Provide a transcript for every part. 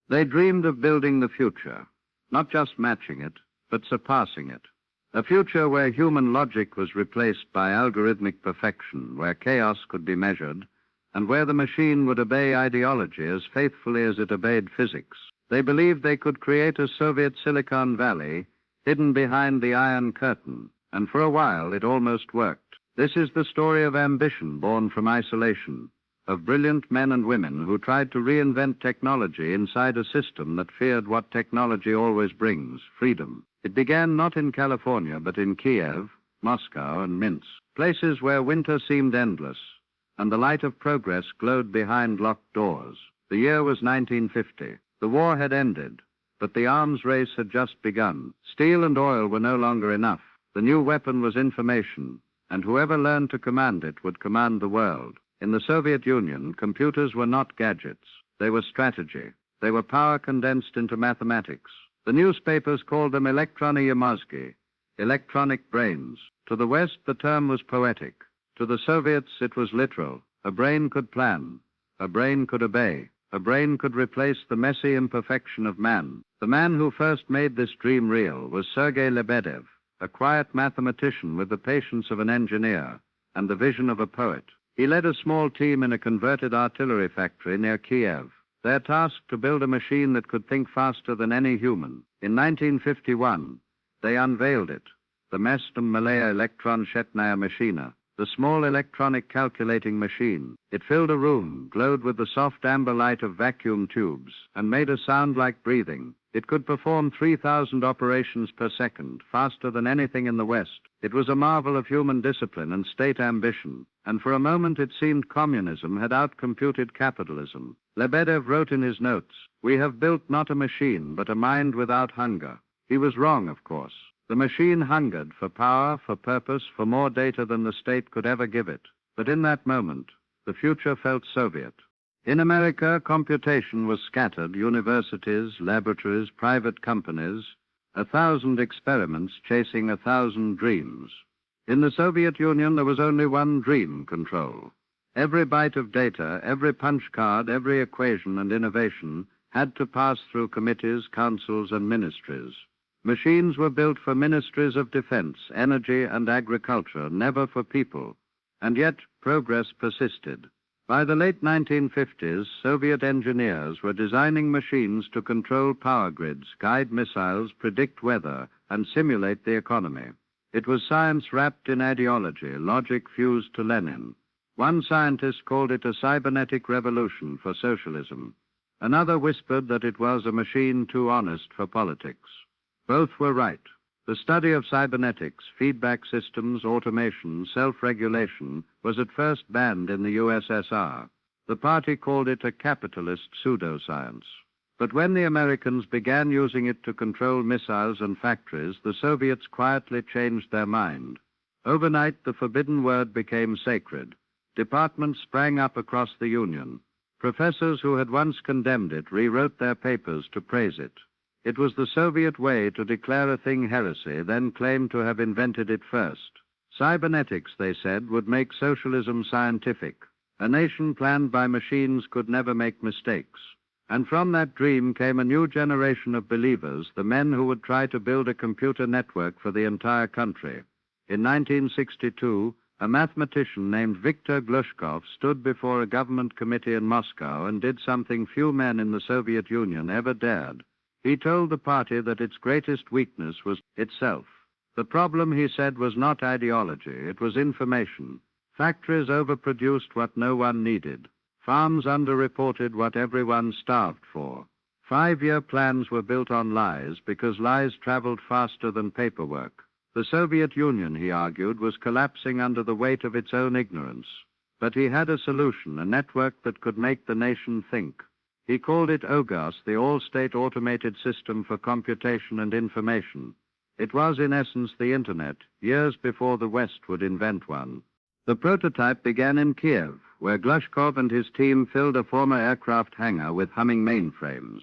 They dreamed of building the future, not just matching it, but surpassing it. A future where human logic was replaced by algorithmic perfection, where chaos could be measured, and where the machine would obey ideology as faithfully as it obeyed physics. They believed they could create a Soviet Silicon Valley hidden behind the Iron Curtain, and for a while it almost worked. This is the story of ambition born from isolation, of brilliant men and women who tried to reinvent technology inside a system that feared what technology always brings, freedom. It began not in California, but in Kiev, Moscow, and Minsk, places where winter seemed endless, and the light of progress glowed behind locked doors. The year was 1950. The war had ended, but the arms race had just begun. Steel and oil were no longer enough. The new weapon was information, and whoever learned to command it would command the world. In the Soviet Union, computers were not gadgets. They were strategy. They were power condensed into mathematics. The newspapers called them elektrony mozgi, electronic brains. To the West, the term was poetic. To the Soviets, it was literal. A brain could plan. A brain could obey. A brain could replace the messy imperfection of man. The man who first made this dream real was Sergei Lebedev, a quiet mathematician with the patience of an engineer and the vision of a poet. He led a small team in a converted artillery factory near Kiev. Their task to build a machine that could think faster than any human. In 1951, they unveiled it, the Mestem Malaya Elektron Shetnaya Machina, the small electronic calculating machine. It filled a room, glowed with the soft amber light of vacuum tubes, and made a sound like breathing. It could perform 3,000 operations per second, faster than anything in the West. It was a marvel of human discipline and state ambition, and for a moment it seemed communism had outcomputed capitalism. Lebedev wrote in his notes, "We have built not a machine, but a mind without hunger." He was wrong, of course. The machine hungered for power, for purpose, for more data than the state could ever give it. But in that moment, the future felt Soviet. In America, computation was scattered, universities, laboratories, private companies, 1,000 experiments chasing 1,000 dreams. In the Soviet Union, there was only one dream: control. Every byte of data, every punch card, every equation and innovation had to pass through committees, councils, and ministries. Machines were built for ministries of defense, energy, and agriculture, never for people. And yet, progress persisted. By the late 1950s, Soviet engineers were designing machines to control power grids, guide missiles, predict weather, and simulate the economy. It was science wrapped in ideology, logic fused to Lenin. One scientist called it a cybernetic revolution for socialism. Another whispered that it was a machine too honest for politics. Both were right. The study of cybernetics, feedback systems, automation, self-regulation was at first banned in the USSR. The party called it a capitalist pseudoscience. But when the Americans began using it to control missiles and factories, the Soviets quietly changed their mind. Overnight, the forbidden word became sacred. Departments sprang up across the Union. Professors who had once condemned it rewrote their papers to praise it. It was the Soviet way to declare a thing heresy, then claim to have invented it first. Cybernetics, they said, would make socialism scientific. A nation planned by machines could never make mistakes. And from that dream came a new generation of believers, the men who would try to build a computer network for the entire country. In 1962, a mathematician named Viktor Glushkov stood before a government committee in Moscow and did something few men in the Soviet Union ever dared. He told the party that its greatest weakness was itself. The problem, he said, was not ideology, it was information. Factories overproduced what no one needed. Farms underreported what everyone starved for. 5-year plans were built on lies because lies traveled faster than paperwork. The Soviet Union, he argued, was collapsing under the weight of its own ignorance. But he had a solution, a network that could make the nation think. He called it OGOS, the All-State Automated System for Computation and Information. It was, in essence, the Internet, years before the West would invent one. The prototype began in Kiev, where Glushkov and his team filled a former aircraft hangar with humming mainframes.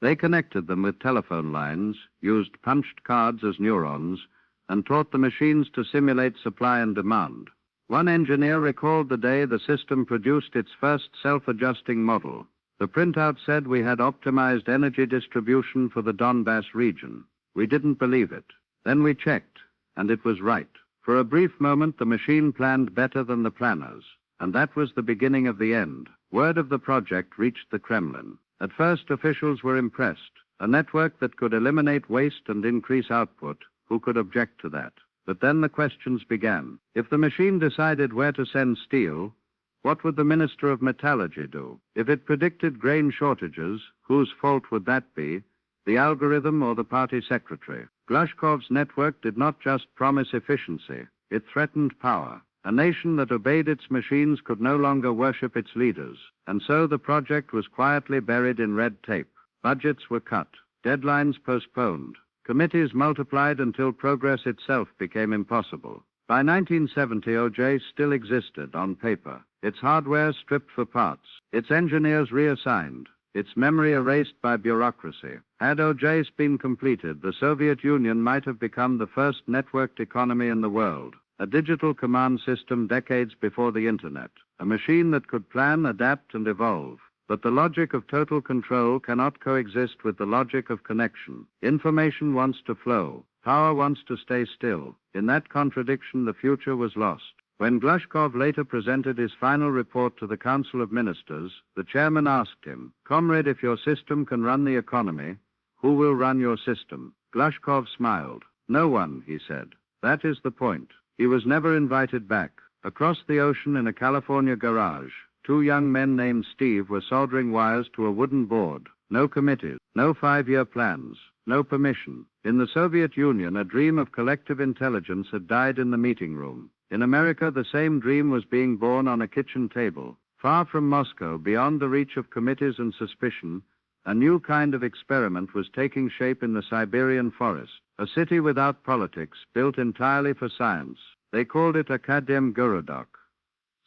They connected them with telephone lines, used punched cards as neurons, and taught the machines to simulate supply and demand. One engineer recalled the day the system produced its first self-adjusting model. The printout said we had optimized energy distribution for the Donbass region. We didn't believe it. Then we checked, and it was right. For a brief moment, the machine planned better than the planners, and that was the beginning of the end. Word of the project reached the Kremlin. At first, officials were impressed. A network that could eliminate waste and increase output, who could object to that? But then the questions began. If the machine decided where to send steel, what would the Minister of Metallurgy do? If it predicted grain shortages, whose fault would that be? The algorithm or the party secretary? Glushkov's network did not just promise efficiency, it threatened power. A nation that obeyed its machines could no longer worship its leaders, and so the project was quietly buried in red tape. Budgets were cut, deadlines postponed, committees multiplied until progress itself became impossible. By 1970, OJ still existed on paper, its hardware stripped for parts, its engineers reassigned, its memory erased by bureaucracy. Had OJ's been completed, the Soviet Union might have become the first networked economy in the world, a digital command system decades before the Internet, a machine that could plan, adapt, and evolve. But the logic of total control cannot coexist with the logic of connection. Information wants to flow. Power wants to stay still. In that contradiction, the future was lost. When Glushkov later presented his final report to the Council of Ministers, the chairman asked him, "Comrade, if your system can run the economy, who will run your system?" Glushkov smiled. "No one," he said. That is the point. He was never invited back. Across the ocean in a California garage, two young men named Steve were soldering wires to a wooden board. No committees, no 5-year plans, no permission. In the Soviet Union, a dream of collective intelligence had died in the meeting room. In America, the same dream was being born on a kitchen table. Far from Moscow, beyond the reach of committees and suspicion, a new kind of experiment was taking shape in the Siberian forest. A city without politics, built entirely for science. They called it Akademgorodok,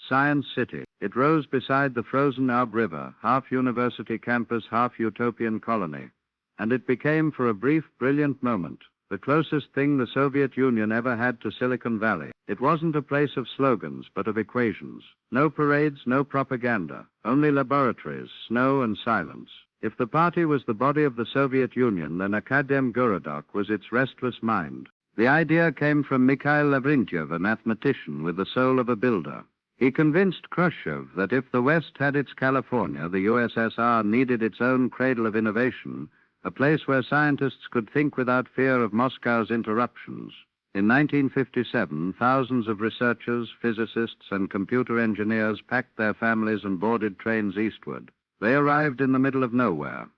Science City. It rose beside the frozen Ob River, half university campus, half utopian colony. And it became, for a brief, brilliant moment, the closest thing the Soviet Union ever had to Silicon Valley. It wasn't a place of slogans, but of equations. No parades, no propaganda, only laboratories, snow and silence. If the party was the body of the Soviet Union, then Akademgorodok was its restless mind. The idea came from Mikhail Lavrentiev, a mathematician with the soul of a builder. He convinced Khrushchev that if the West had its California, the USSR needed its own cradle of innovation, a place where scientists could think without fear of Moscow's interruptions. In 1957, thousands of researchers, physicists, and computer engineers packed their families and boarded trains eastward. They arrived in the middle of nowhere.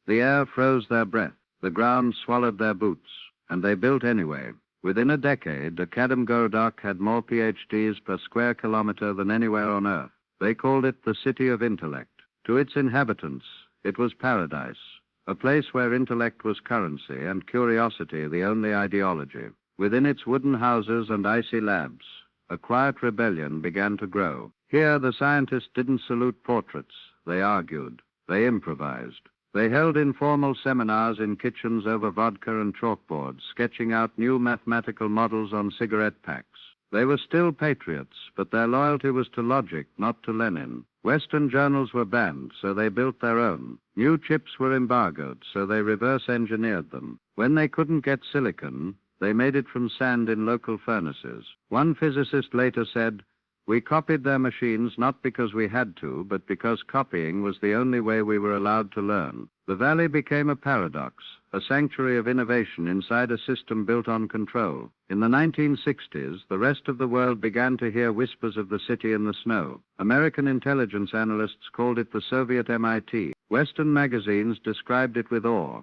The air froze their breath, the ground swallowed their boots, and they built anyway. Within a decade, Akademgorodok had more PhDs per square kilometer than anywhere on Earth. They called it the City of Intellect. To its inhabitants, it was paradise, a place where intellect was currency and curiosity the only ideology. Within its wooden houses and icy labs, a quiet rebellion began to grow. Here, the scientists didn't salute portraits. They argued. They improvised. They held informal seminars in kitchens over vodka and chalkboards, sketching out new mathematical models on cigarette packs. They were still patriots, but their loyalty was to logic, not to Lenin. Western journals were banned, so they built their own. New chips were embargoed, so they reverse-engineered them. When they couldn't get silicon, they made it from sand in local furnaces. One physicist later said, "We copied their machines not because we had to, but because copying was the only way we were allowed to learn." The valley became a paradox, a sanctuary of innovation inside a system built on control. In the 1960s, the rest of the world began to hear whispers of the city in the snow. American intelligence analysts called it the Soviet MIT. Western magazines described it with awe.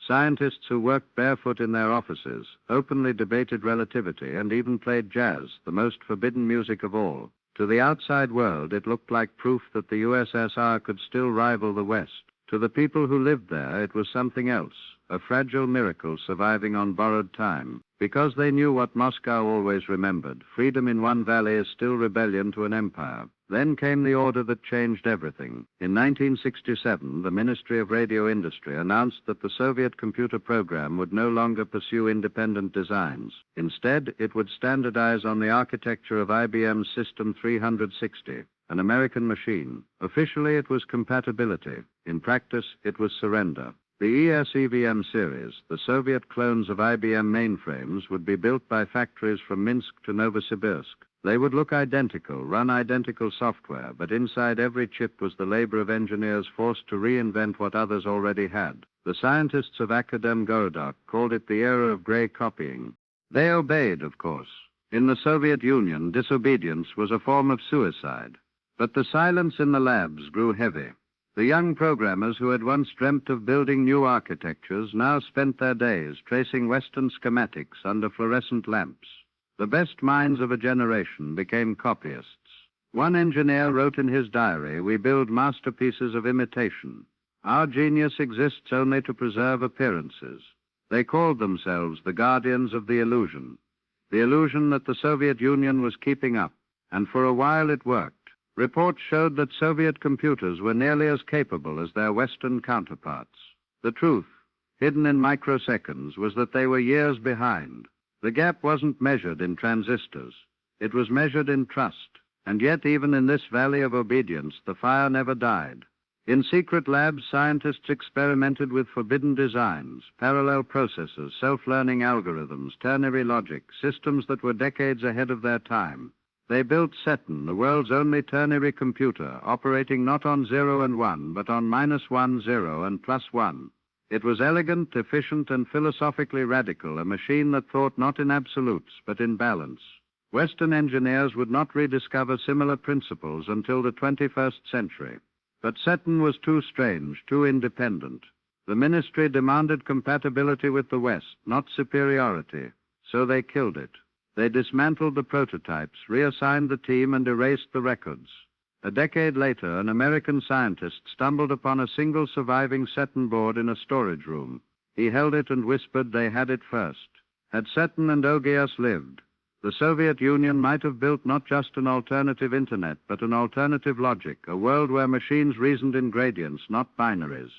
Scientists who worked barefoot in their offices openly debated relativity and even played jazz, the most forbidden music of all. To the outside world, it looked like proof that the USSR could still rival the West. To the people who lived there, it was something else, a fragile miracle surviving on borrowed time. Because they knew what Moscow always remembered, freedom in one valley is still rebellion to an empire. Then came the order that changed everything. In 1967, the Ministry of Radio Industry announced that the Soviet computer program would no longer pursue independent designs. Instead, it would standardize on the architecture of IBM's System 360. an American machine. Officially, it was compatibility. In practice, it was surrender. The ES-EVM series, the Soviet clones of IBM mainframes, would be built by factories from Minsk to Novosibirsk. They would look identical, run identical software, but inside every chip was the labor of engineers forced to reinvent what others already had. The scientists of Akademgorodok called it the era of gray copying. They obeyed, of course. In the Soviet Union, disobedience was a form of suicide. But the silence in the labs grew heavy. The young programmers who had once dreamt of building new architectures now spent their days tracing Western schematics under fluorescent lamps. The best minds of a generation became copyists. One engineer wrote in his diary, "We build masterpieces of imitation. Our genius exists only to preserve appearances." They called themselves the guardians of the illusion that the Soviet Union was keeping up, and for a while it worked. Reports showed that Soviet computers were nearly as capable as their Western counterparts. The truth, hidden in microseconds, was that they were years behind. The gap wasn't measured in transistors. It was measured in trust. And yet, even in this valley of obedience, the fire never died. In secret labs, scientists experimented with forbidden designs, parallel processors, self-learning algorithms, ternary logic, systems that were decades ahead of their time. They built Seton, the world's only ternary computer, operating not on 0 and 1, but on -1, 0, and +1. It was elegant, efficient, and philosophically radical, a machine that thought not in absolutes, but in balance. Western engineers would not rediscover similar principles until the 21st century. But Seton was too strange, too independent. The ministry demanded compatibility with the West, not superiority, so they killed it. They dismantled the prototypes, reassigned the team, and erased the records. A decade later, an American scientist stumbled upon a single surviving Seton board in a storage room. He held it and whispered they had it first. Had Seton and Ogias lived, the Soviet Union might have built not just an alternative internet, but an alternative logic, a world where machines reasoned in gradients, not binaries.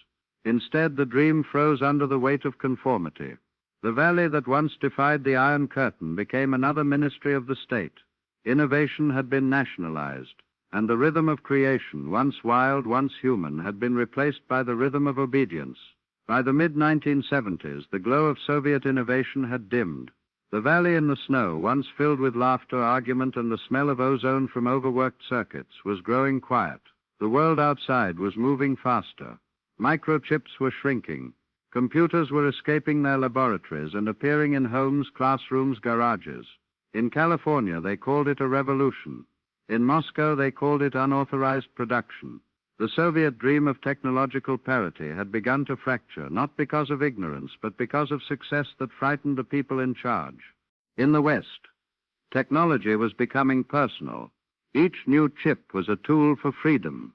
Instead, the dream froze under the weight of conformity. The valley that once defied the Iron Curtain became another ministry of the state. Innovation had been nationalized, and the rhythm of creation, once wild, once human, had been replaced by the rhythm of obedience. By the mid-1970s, the glow of Soviet innovation had dimmed. The valley in the snow, once filled with laughter, argument, and the smell of ozone from overworked circuits, was growing quiet. The world outside was moving faster. Microchips were shrinking. Computers were escaping their laboratories and appearing in homes, classrooms, garages. In California, they called it a revolution. In Moscow, they called it unauthorized production. The Soviet dream of technological parity had begun to fracture, not because of ignorance, but because of success that frightened the people in charge. In the West, technology was becoming personal. Each new chip was a tool for freedom,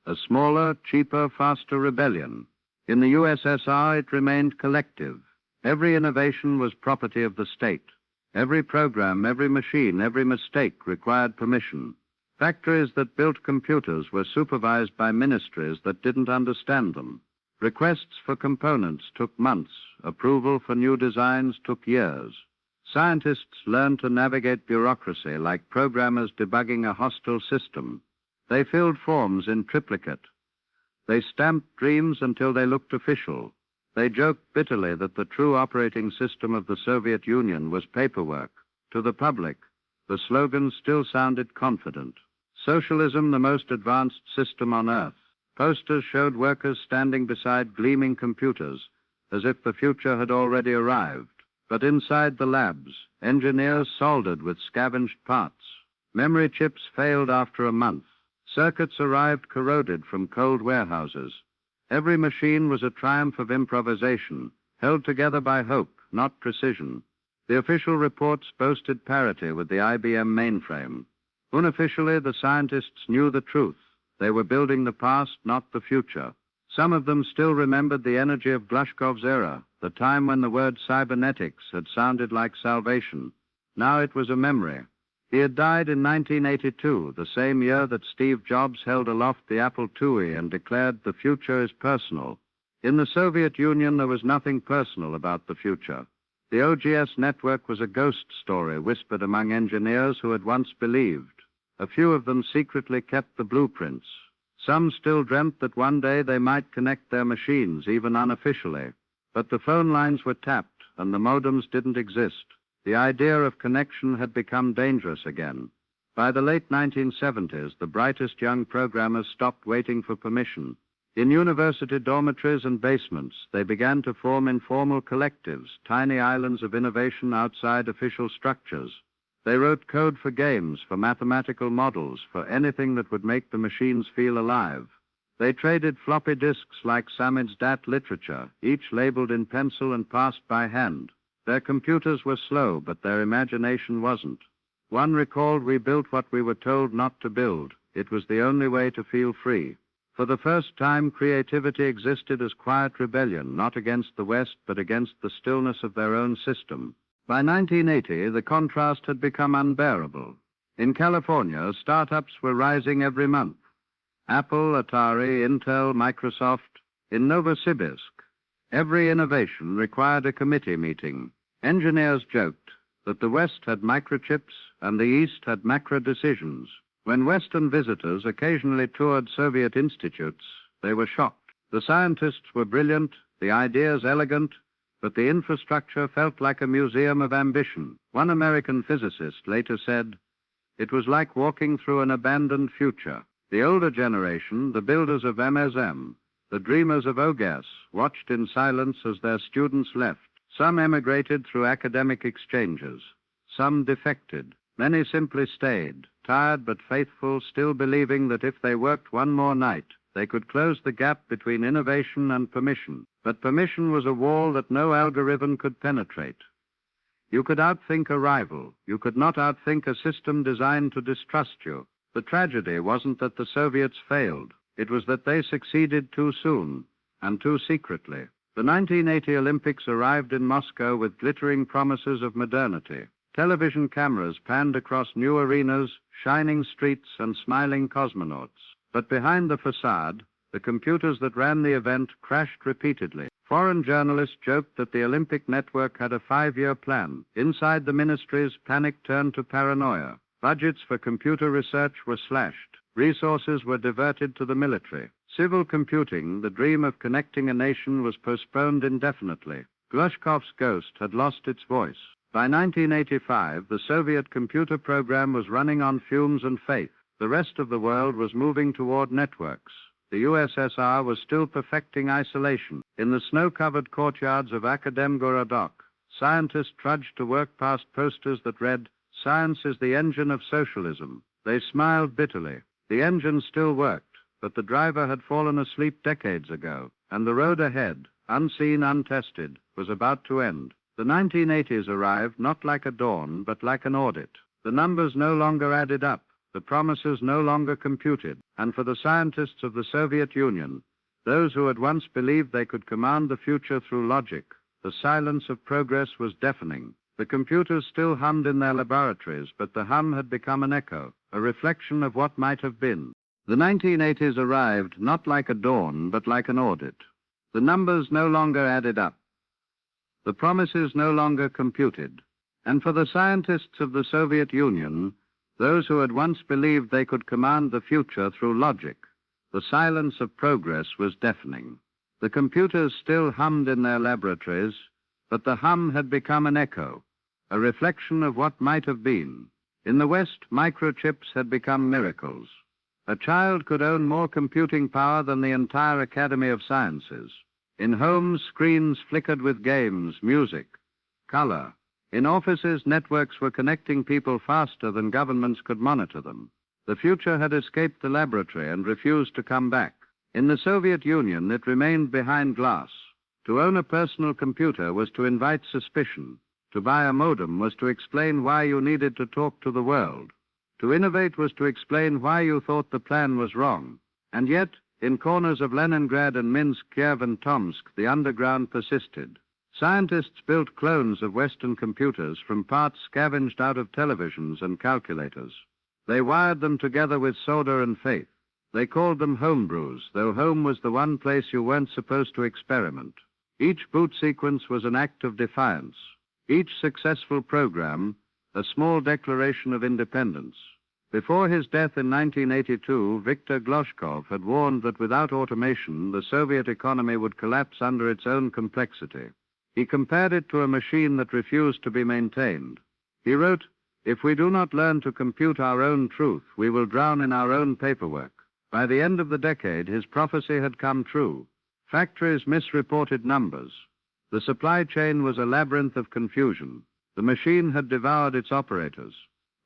a smaller, cheaper, faster rebellion. In the USSR, it remained collective. Every innovation was property of the state. Every program, every machine, every mistake required permission. Factories that built computers were supervised by ministries that didn't understand them. Requests for components took months. Approval for new designs took years. Scientists learned to navigate bureaucracy like programmers debugging a hostile system. They filled forms in triplicate. They stamped dreams until they looked official. They joked bitterly that the true operating system of the Soviet Union was paperwork. To the public, the slogan still sounded confident. Socialism, the most advanced system on earth. Posters showed workers standing beside gleaming computers, as if the future had already arrived. But inside the labs, engineers soldered with scavenged parts. Memory chips failed after a month. Circuits arrived corroded from cold warehouses. Every machine was a triumph of improvisation, held together by hope, not precision. The official reports boasted parity with the IBM mainframe. Unofficially, the scientists knew the truth. They were building the past, not the future. Some of them still remembered the energy of Glushkov's era, the time when the word cybernetics had sounded like salvation. Now it was a memory. He had died in 1982, the same year that Steve Jobs held aloft the Apple IIe and declared the future is personal. In the Soviet Union, there was nothing personal about the future. The OGS network was a ghost story whispered among engineers who had once believed. A few of them secretly kept the blueprints. Some still dreamt that one day they might connect their machines, even unofficially. But the phone lines were tapped and the modems didn't exist. The idea of connection had become dangerous again. By the late 1970s, the brightest young programmers stopped waiting for permission. In university dormitories and basements, they began to form informal collectives, tiny islands of innovation outside official structures. They wrote code for games, for mathematical models, for anything that would make the machines feel alive. They traded floppy disks like samizdat literature, each labeled in pencil and passed by hand. Their computers were slow, but their imagination wasn't. One recalled, "We built what we were told not to build. It was the only way to feel free." For the first time, creativity existed as quiet rebellion, not against the West, but against the stillness of their own system. By 1980, the contrast had become unbearable. In California, startups were rising every month. Apple, Atari, Intel, Microsoft. In Novosibirsk, every innovation required a committee meeting. Engineers joked that the West had microchips and the East had macro decisions. When Western visitors occasionally toured Soviet institutes, they were shocked. The scientists were brilliant, the ideas elegant, but the infrastructure felt like a museum of ambition. One American physicist later said, "It was like walking through an abandoned future." The older generation, the builders of MSM, the dreamers of OGAS, watched in silence as their students left. Some emigrated through academic exchanges. Some defected. Many simply stayed, tired but faithful, still believing that if they worked one more night, they could close the gap between innovation and permission. But permission was a wall that no algorithm could penetrate. You could outthink a rival. You could not outthink a system designed to distrust you. The tragedy wasn't that the Soviets failed. It was that they succeeded too soon and too secretly. The 1980 Olympics arrived in Moscow with glittering promises of modernity. Television cameras panned across new arenas, shining streets, and smiling cosmonauts. But behind the facade, the computers that ran the event crashed repeatedly. Foreign journalists joked that the Olympic network had a 5-year plan. Inside the ministries, panic turned to paranoia. Budgets for computer research were slashed. Resources were diverted to the military. Civil computing, the dream of connecting a nation, was postponed indefinitely. Glushkov's ghost had lost its voice. By 1985, the Soviet computer program was running on fumes and faith. The rest of the world was moving toward networks. The USSR was still perfecting isolation. In the snow-covered courtyards of Akademgorodok, scientists trudged to work past posters that read, "Science is the engine of socialism." They smiled bitterly. The engine still worked, but the driver had fallen asleep decades ago, and the road ahead, unseen, untested, was about to end. The 1980s arrived not like a dawn, but like an audit. The numbers no longer added up. The promises no longer computed. And for the scientists of the Soviet Union, those who had once believed they could command the future through logic, the silence of progress was deafening. The computers still hummed in their laboratories, but the hum had become an echo, a reflection of what might have been. The 1980s arrived not like a dawn, but like an audit. The numbers no longer added up. The promises no longer computed. And for the scientists of the Soviet Union, those who had once believed they could command the future through logic, the silence of progress was deafening. The computers still hummed in their laboratories, but the hum had become an echo, a reflection of what might have been. In the West, microchips had become miracles. A child could own more computing power than the entire Academy of Sciences. In homes, screens flickered with games, music, color. In offices, networks were connecting people faster than governments could monitor them. The future had escaped the laboratory and refused to come back. In the Soviet Union, it remained behind glass. To own a personal computer was to invite suspicion. To buy a modem was to explain why you needed to talk to the world. To innovate was to explain why you thought the plan was wrong. And yet, in corners of Leningrad and Minsk, Kiev and Tomsk, the underground persisted. Scientists built clones of Western computers from parts scavenged out of televisions and calculators. They wired them together with solder and faith. They called them homebrews, though home was the one place you weren't supposed to experiment. Each boot sequence was an act of defiance. Each successful program, a small declaration of independence. Before his death in 1982, Viktor Gloshkov had warned that without automation, the Soviet economy would collapse under its own complexity. He compared it to a machine that refused to be maintained. He wrote, "If we do not learn to compute our own truth, we will drown in our own paperwork." By the end of the decade, his prophecy had come true. Factories misreported numbers. The supply chain was a labyrinth of confusion. The machine had devoured its operators.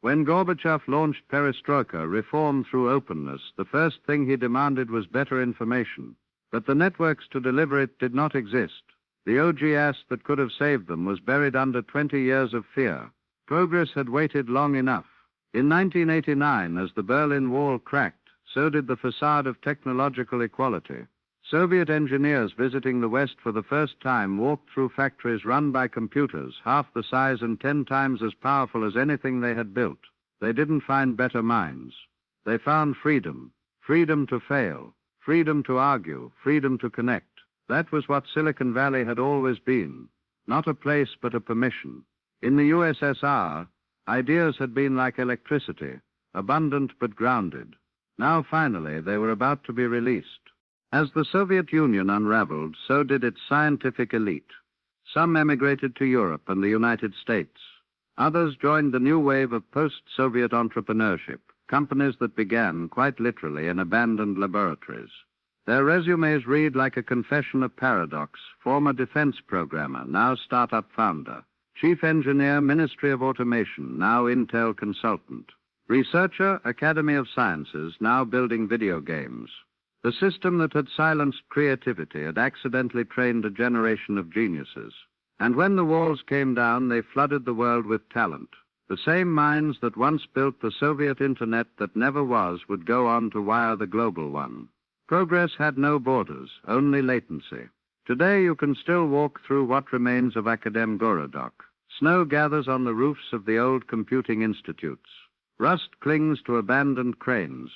When Gorbachev launched perestroika, reform through openness, the first thing he demanded was better information. But the networks to deliver it did not exist. The OGS that could have saved them was buried under 20 years of fear. Progress had waited long enough. In 1989, as the Berlin Wall cracked, so did the facade of technological equality. Soviet engineers visiting the West for the first time walked through factories run by computers, half the size and 10 times as powerful as anything they had built. They didn't find better minds. They found freedom. Freedom to fail. Freedom to argue. Freedom to connect. That was what Silicon Valley had always been. Not a place, but a permission. In the USSR, ideas had been like electricity, abundant but grounded. Now, finally, they were about to be released. As the Soviet Union unraveled, so did its scientific elite. Some emigrated to Europe and the United States. Others joined the new wave of post-Soviet entrepreneurship, companies that began, quite literally, in abandoned laboratories. Their resumes read like a confession of paradox: former defense programmer, now startup founder; chief engineer, Ministry of Automation, now Intel consultant; researcher, Academy of Sciences, now building video games. The system that had silenced creativity had accidentally trained a generation of geniuses. And when the walls came down, they flooded the world with talent. The same minds that once built the Soviet Internet that never was would go on to wire the global one. Progress had no borders, only latency. Today you can still walk through what remains of Akademgorodok. Snow gathers on the roofs of the old computing institutes. Rust clings to abandoned cranes.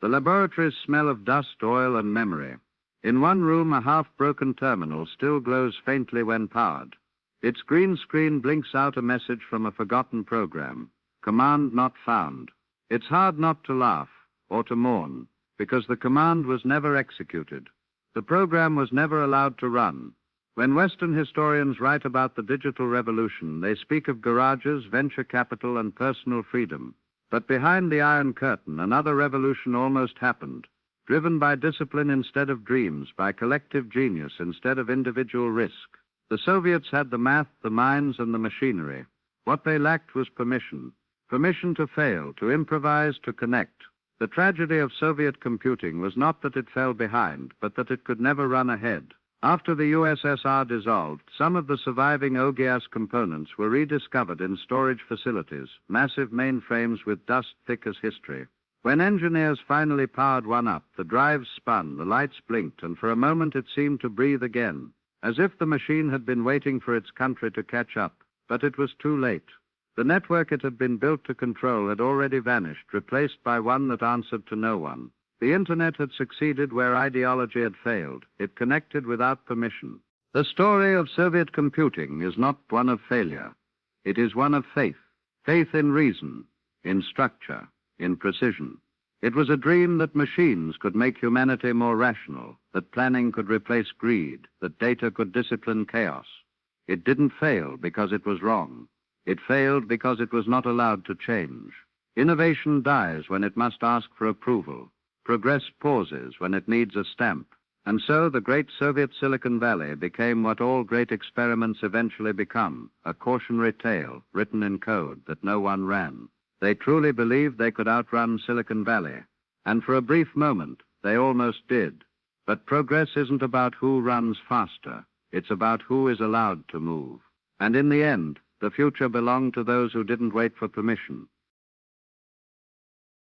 The laboratories smell of dust, oil, and memory. In one room, a half-broken terminal still glows faintly when powered. Its green screen blinks out a message from a forgotten program: command not found. It's hard not to laugh or to mourn, because the command was never executed. The program was never allowed to run. When Western historians write about the digital revolution, they speak of garages, venture capital, and personal freedom. But behind the Iron Curtain, another revolution almost happened, driven by discipline instead of dreams, by collective genius instead of individual risk. The Soviets had the math, the minds, and the machinery. What they lacked was permission. Permission to fail, to improvise, to connect. The tragedy of Soviet computing was not that it fell behind, but that it could never run ahead. After the USSR dissolved, some of the surviving OGS components were rediscovered in storage facilities, massive mainframes with dust thick as history. When engineers finally powered one up, the drives spun, the lights blinked, and for a moment it seemed to breathe again, as if the machine had been waiting for its country to catch up. But it was too late. The network it had been built to control had already vanished, replaced by one that answered to no one. The Internet had succeeded where ideology had failed. It connected without permission. The story of Soviet computing is not one of failure. It is one of faith. Faith in reason, in structure, in precision. It was a dream that machines could make humanity more rational, that planning could replace greed, that data could discipline chaos. It didn't fail because it was wrong. It failed because it was not allowed to change. Innovation dies when it must ask for approval. Progress pauses when it needs a stamp. And so the great Soviet Silicon Valley became what all great experiments eventually become: a cautionary tale written in code that no one ran. They truly believed they could outrun Silicon Valley. And for a brief moment, they almost did. But progress isn't about who runs faster. It's about who is allowed to move. And in the end, the future belonged to those who didn't wait for permission.